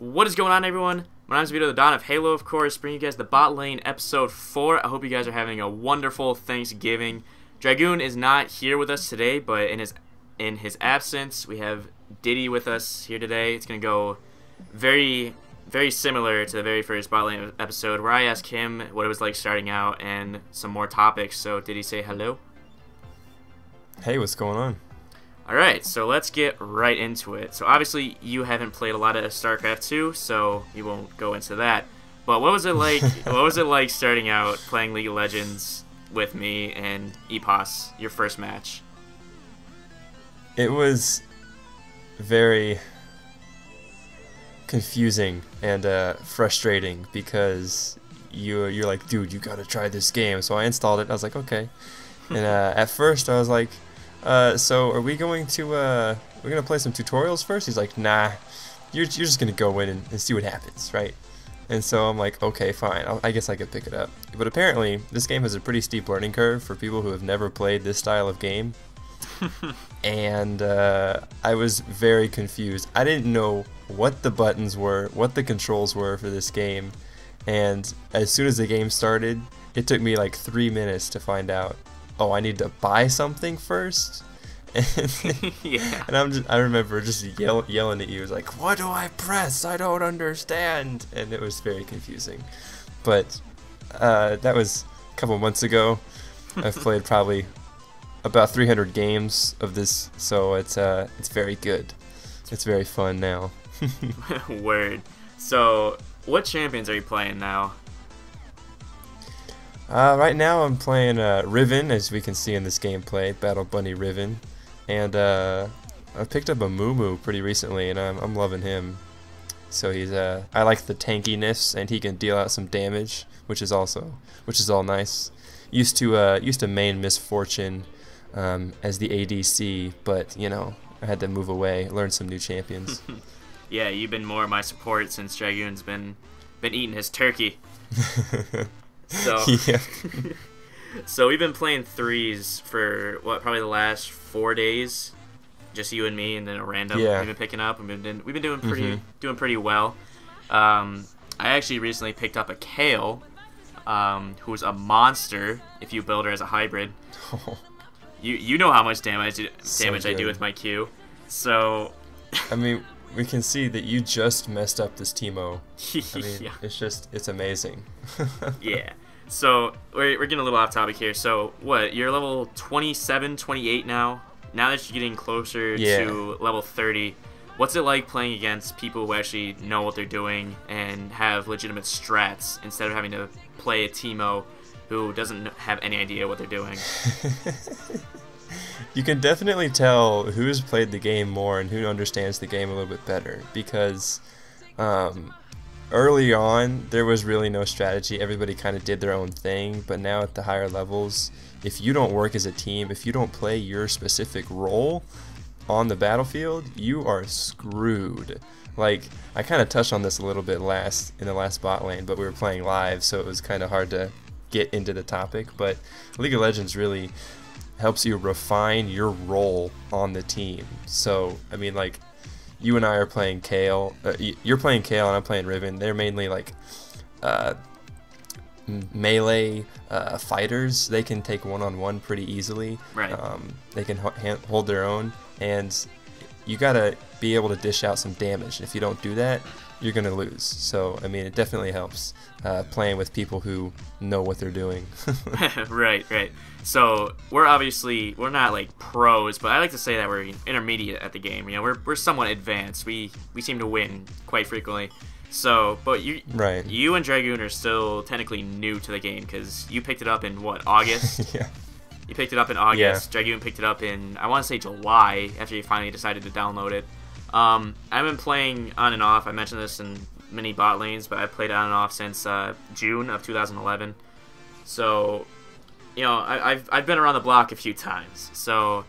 What is going on, everyone? My name is mVito, the Dawn of Halo, of course, bringing you guys the bot lane episode 4. I hope you guys are having a wonderful Thanksgiving. Dragoon is not here with us today, but in his absence, we have Ditty with us here today. It's going to go very similar to the very first bot lane episode, where I asked him what it was like starting out and some more topics. So, Ditty, say hello. Hey, what's going on? Alright, so let's get right into it. So obviously you haven't played a lot of StarCraft 2, so you won't go into that. But what was it like starting out playing League of Legends with me and Epos, your first match? It was very confusing and frustrating because you're like, dude, you gotta try this game. So I installed it and I was like, okay. And at first I was like, so are we going to we're gonna play some tutorials first? He's like, nah, you're just gonna go in and see what happens, right? And so I'm like, okay, fine, I guess I could pick it up. But apparently this game has a pretty steep learning curve for people who have never played this style of game. And I was very confused. I didn't know what the buttons were, what the controls were for this game, and as soon as the game started, it took me like 3 minutes to find out, oh, I need to buy something first? Yeah. And I remember just yelling at you. It was like, what do I press? I don't understand. And it was very confusing. But that was a couple months ago. I've played probably about 300 games of this, so it's very good. It's very fun now. Word. So, what champions are you playing now? Right now I'm playing Riven, as we can see in this gameplay, Battle Bunny Riven, and I picked up a Moo pretty recently, and I'm loving him. So he's I like the tankiness, and he can deal out some damage, which is all nice. Used to main Misfortune as the ADC, but you know, I had to move away, learn some new champions. Yeah, you've been more of my support since Dragoon's been eating his turkey. So, yeah. So we've been playing threes for probably the last 4 days, just you and me, and then a random. Yeah. We've been picking up. We've been doing pretty well. I actually recently picked up a Kale, who's a monster if you build her as a hybrid. Oh. You know how much damage So I do with my Q. So I mean, we can see that you just messed up this Teemo. I mean, yeah. it's amazing. Yeah. So we're getting a little off topic here. So what? You're level 27, 28 now. Now that you're getting closer to level 30, what's it like playing against people who actually know what they're doing and have legitimate strats instead of having to play a Teemo who doesn't have any idea what they're doing? You can definitely tell who's played the game more and who understands the game a little bit better, because early on there was really no strategy. Everybody kind of did their own thing, but now at the higher levels, if you don't work as a team, if you don't play your specific role on the battlefield, you are screwed. Like, I kind of touched on this a little bit in the last bot lane, but we were playing live, so it was kind of hard to get into the topic. But League of Legends really helps you refine your role on the team. So, I mean, like, you and I are playing Kale. You're playing Kale and I'm playing Riven. They're mainly like melee fighters. They can take one-on-one pretty easily. Right. They can hold their own, and you gotta be able to dish out some damage. If you don't do that, you're gonna lose. So, I mean, it definitely helps playing with people who know what they're doing. Right. So we're not like pros, but I like to say that we're intermediate at the game. You know, we're somewhat advanced. We seem to win quite frequently. So, but you and Dragoon are still technically new to the game, because you picked it up in what, August? Yeah. You picked it up in August. Yeah. Dragoon picked it up in, I want to say, July, after you finally decided to download it. I've been playing on and off. I mentioned this in many bot lanes, but I've played on and off since June of 2011. So, you know, I've been around the block a few times. So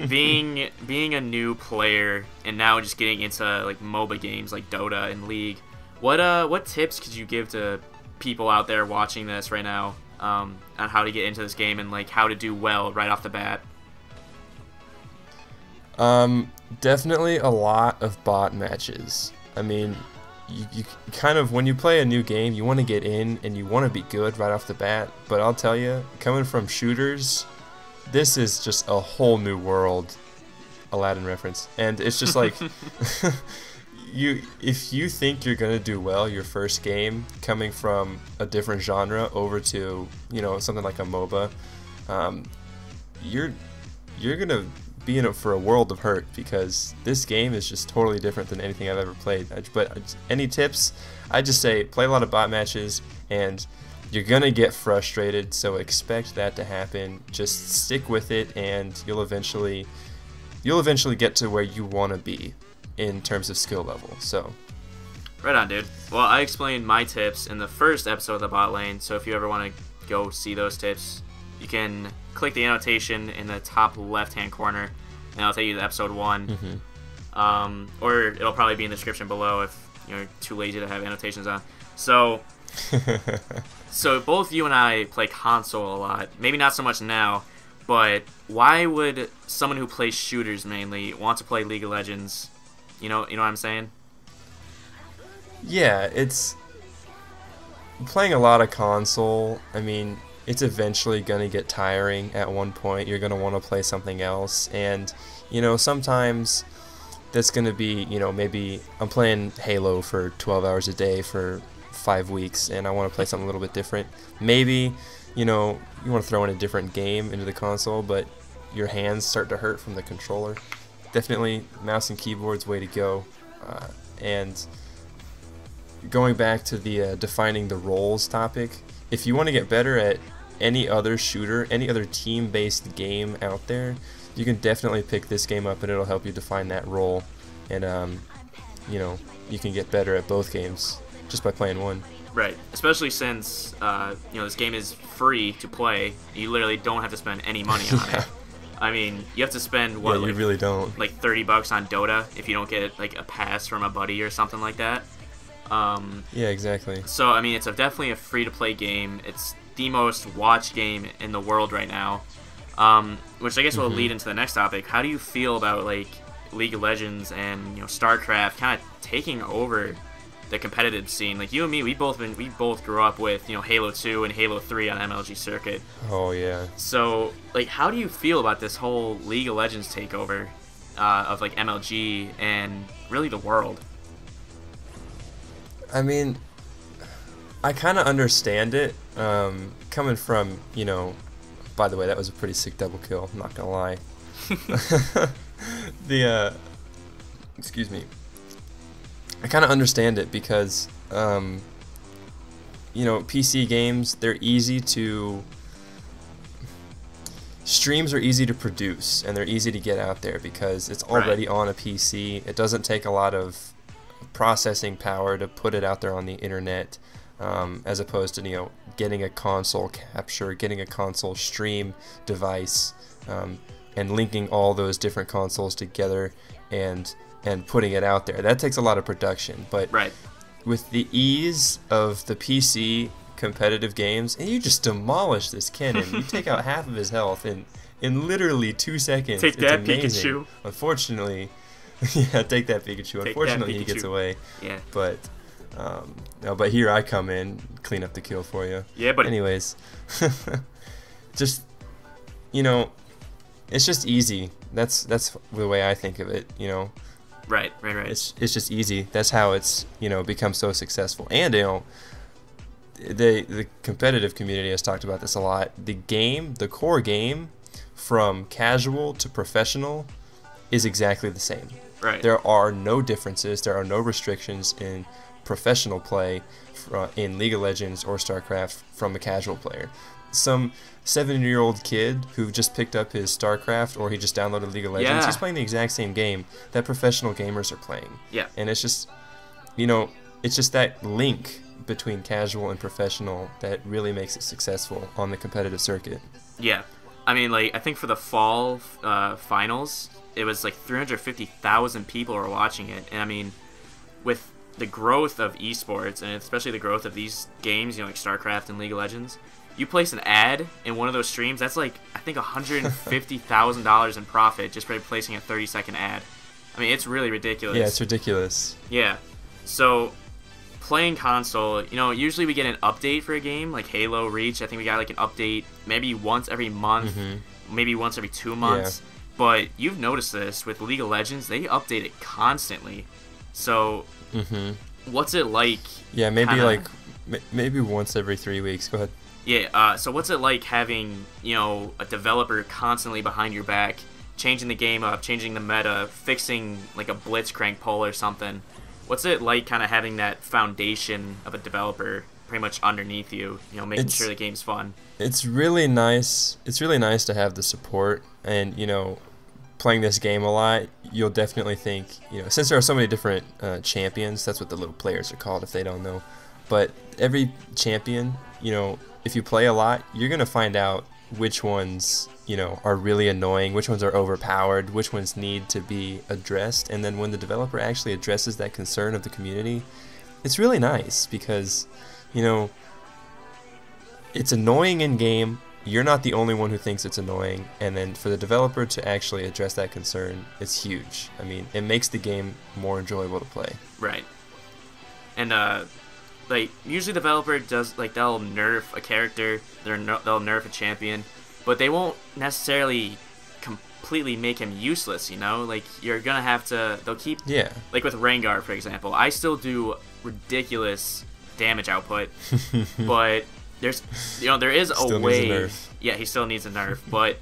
being a new player and now just getting into like MOBA games like Dota and League, what tips could you give to people out there watching this right now on how to get into this game and like how to do well right off the bat? Definitely a lot of bot matches. I mean, you kind of, when you play a new game, you want to get in and you want to be good right off the bat. But I'll tell you, coming from shooters, this is just a whole new world. Aladdin reference. And it's just like, if you think you're gonna do well your first game coming from a different genre over to, you know, something like a MOBA, you're gonna be in it for a world of hurt, because this game is just totally different than anything I've ever played. But any tips? I just say play a lot of bot matches, and you're gonna get frustrated, so expect that to happen. Just stick with it, and you'll eventually get to where you want to be in terms of skill level. So right on, dude. Well, I explained my tips in the first episode of the bot lane, so if you ever want to go see those tips, you can click the annotation in the top left-hand corner, and I'll take you to episode 1. Or it'll probably be in the description below if you're too lazy to have annotations on. So, so both you and I play console a lot. Maybe not so much now, but why would someone who plays shooters mainly want to play League of Legends? You know what I'm saying? Yeah, it's playing a lot of console. I mean, it's eventually going to get tiring at one point. You're going to want to play something else. And, you know, sometimes that's going to be, you know, maybe I'm playing Halo for 12 hours a day for 5 weeks, and I want to play something a little bit different. Maybe, you know, you want to throw in a different game into the console, but your hands start to hurt from the controller. Definitely mouse and keyboard's way to go. And going back to the defining the roles topic, if you want to get better at any other shooter, any other team-based game out there, you can definitely pick this game up, and it'll help you define that role. And you know, you can get better at both games just by playing one. Right, especially since you know, this game is free to play. You literally don't have to spend any money on it. I mean, you have to spend what? Yeah, you really don't. Like $30 on Dota if you don't get like a pass from a buddy or something like that. Yeah, exactly. So I mean, it's definitely a free-to-play game. It's the most watched game in the world right now, which I guess will lead into the next topic. How do you feel about like League of Legends and, you know, StarCraft kind of taking over the competitive scene? Like you and me, we both grew up with, you know, Halo 2 and Halo 3 on MLG Circuit. Oh yeah. So like, how do you feel about this whole League of Legends takeover of like MLG and really the world? I mean, I kind of understand it, coming from, you know, by the way, that was a pretty sick double kill, I'm not gonna lie. Excuse me. I kind of understand it because, you know, PC games, they're easy to, streams are easy to produce, and they're easy to get out there because it's already on a PC. It doesn't take a lot of processing power to put it out there on the internet, as opposed to, you know, getting a console capture, getting a console stream device, and linking all those different consoles together and putting it out there. That takes a lot of production. But with the ease of the PC competitive games, and you just demolish this cannon. You take out half of his health in literally 2 seconds. Take that, it's amazing. Pikachu. Unfortunately, yeah, take that, Pikachu. Unfortunately, he gets away. Yeah. But no, but here I come in, clean up the kill for you. Yeah, but anyways, just, you know, it's just easy. That's the way I think of it. You know. Right. It's just easy. That's how it's, you know, become so successful. And, you know, the competitive community has talked about this a lot. The core game, from casual to professional, is exactly the same. Right. There are no differences. There are no restrictions in professional play in League of Legends or StarCraft from a casual player. Some 7-year-old kid who just picked up his StarCraft, or he just downloaded League of Legends, he's playing the exact same game that professional gamers are playing. Yeah. And it's just, you know, it's just that link between casual and professional that really makes it successful on the competitive circuit. Yeah. I mean, like, I think for the fall finals, it was like 350,000 people were watching it. And I mean, with the growth of esports, and especially the growth of these games, you know, like StarCraft and League of Legends, you place an ad in one of those streams, that's like, I think $150,000 in profit just by placing a 30-second ad. I mean, it's really ridiculous. Yeah, it's ridiculous. Yeah. So playing console, you know, usually we get an update for a game like Halo Reach. I think we got like an update maybe once every month, maybe once every 2 months. Yeah. But you've noticed this with League of Legends, they update it constantly. So what's it like? Yeah, maybe maybe once every 3 weeks. Go ahead. Yeah, so what's it like having, you know, a developer constantly behind your back, changing the game up, changing the meta, fixing like a blitzcrank pull or something? What's it like kind of having that foundation of a developer pretty much underneath you, you know, making sure the game's fun? It's really nice. It's really nice to have the support, and, you know, playing this game a lot, you'll definitely think, you know, since there are so many different champions, that's what the little players are called if they don't know, but every champion, you know, if you play a lot, you're going to find out which ones, you know, are really annoying, which ones are overpowered, which ones need to be addressed. And then when the developer actually addresses that concern of the community, it's really nice because, you know, it's annoying in game. You're not the only one who thinks it's annoying. And then for the developer to actually address that concern, it's huge. I mean, it makes the game more enjoyable to play. Right. And like usually the developer does, like, they'll nerf a character, they'll nerf a champion, but they won't necessarily completely make him useless, you know? Like, you're gonna have to, they'll keep, like with Rengar, for example, I still do ridiculous damage output, but there's, you know, there is a way, yeah, he still needs a nerf, but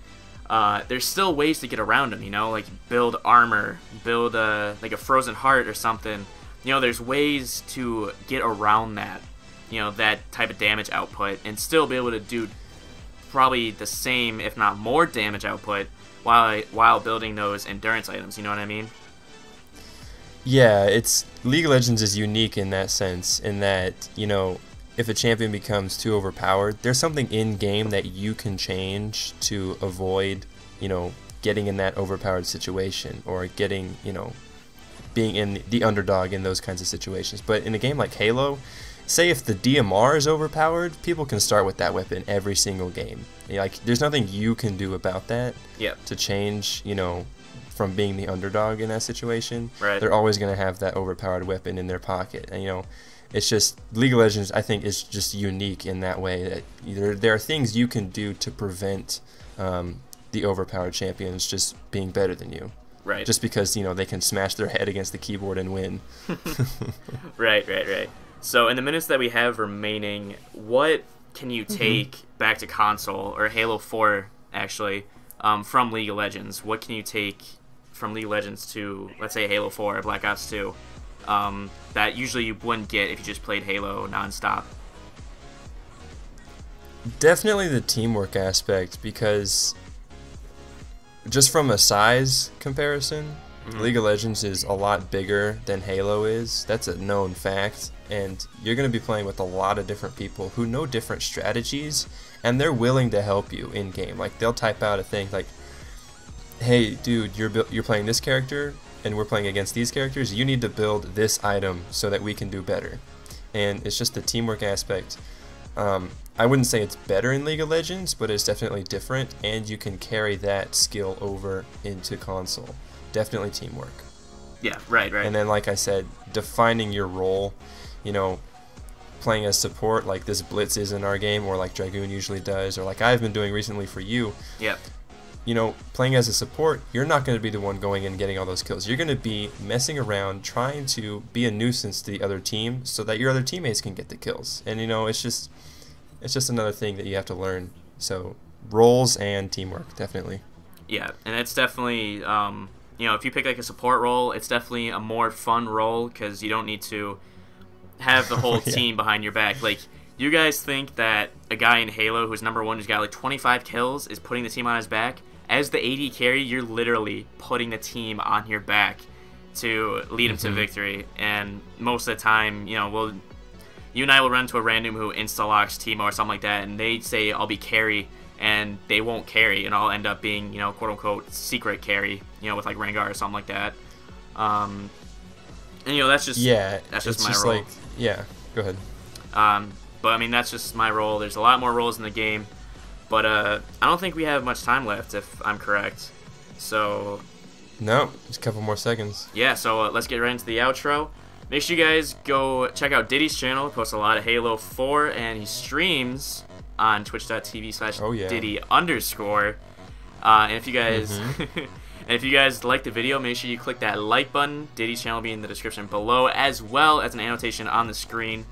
there's still ways to get around him, you know? Like, build armor, build like a frozen heart or something. You know, there's ways to get around that, you know, that type of damage output and still be able to do probably the same, if not more, damage output while building those endurance items, you know what I mean? Yeah, League of Legends is unique in that sense, in that, you know, if a champion becomes too overpowered, there's something in-game that you can change to avoid, you know, getting in that overpowered situation or getting, you know, being in the underdog in those kinds of situations. But in a game like Halo, say if the DMR is overpowered, people can start with that weapon every single game. Like, there's nothing you can do about that to change, you know, from being the underdog in that situation. Right. They're always going to have that overpowered weapon in their pocket. And, you know, it's just, League of Legends, I think, is just unique in that way. That there are things you can do to prevent the overpowered champions just being better than you. Right. Just because, you know, they can smash their head against the keyboard and win. Right. So in the minutes that we have remaining, what can you take back to console, or Halo 4, actually, from League of Legends? What can you take from League of Legends to, let's say, Halo 4 or Black Ops 2, that usually you wouldn't get if you just played Halo nonstop? Definitely the teamwork aspect, because just from a size comparison, League of Legends is a lot bigger than Halo is. That's a known fact. And you're going to be playing with a lot of different people who know different strategies, and they're willing to help you in-game. Like, they'll type out a thing like, hey, dude, you're playing this character, and we're playing against these characters. You need to build this item so that we can do better. And it's just the teamwork aspect. I wouldn't say it's better in League of Legends, but it's definitely different, and you can carry that skill over into console. Definitely teamwork. Yeah, right. And then, like I said, defining your role, you know, playing as support like this Blitz is in our game, or like Dragoon usually does, or like I've been doing recently for you. Yep. You know, playing as a support, you're not going to be the one going in and getting all those kills. You're going to be messing around, trying to be a nuisance to the other team so that your other teammates can get the kills. And, you know, it's just another thing that you have to learn. So, roles and teamwork, definitely. Yeah, and it's definitely, you know, if you pick like a support role, it's definitely a more fun role because you don't need to have the whole team behind your back. Like, you guys think that a guy in Halo who's #1, who's got like 25 kills, is putting the team on his back? As the AD carry, you're literally putting the team on your back to lead them to victory. And most of the time, you know, you and I will run to a random who insta-locks Teemo or something like that, and they say, I'll be carry, and they won't carry, and I'll end up being, you know, quote-unquote secret carry, you know, with like Rengar or something like that. And, you know, that's just my role. Like, go ahead. But, I mean, that's just my role. There's a lot more roles in the game. But I don't think we have much time left, if I'm correct. So... No, just a couple more seconds. Yeah, so let's get right into the outro. Make sure you guys go check out Ditty's channel. He posts a lot of Halo 4, and he streams on twitch.tv/Ditty_. And if you guys and if you guys like the video, make sure you click that like button. Ditty's channel will be in the description below, as well as an annotation on the screen.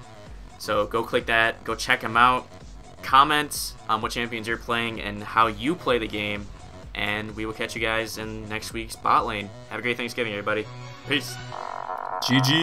So go click that, go check him out. Comment on what champions you're playing and how you play the game. And we will catch you guys in next week's bot lane. Have a great Thanksgiving, everybody. Peace. GG.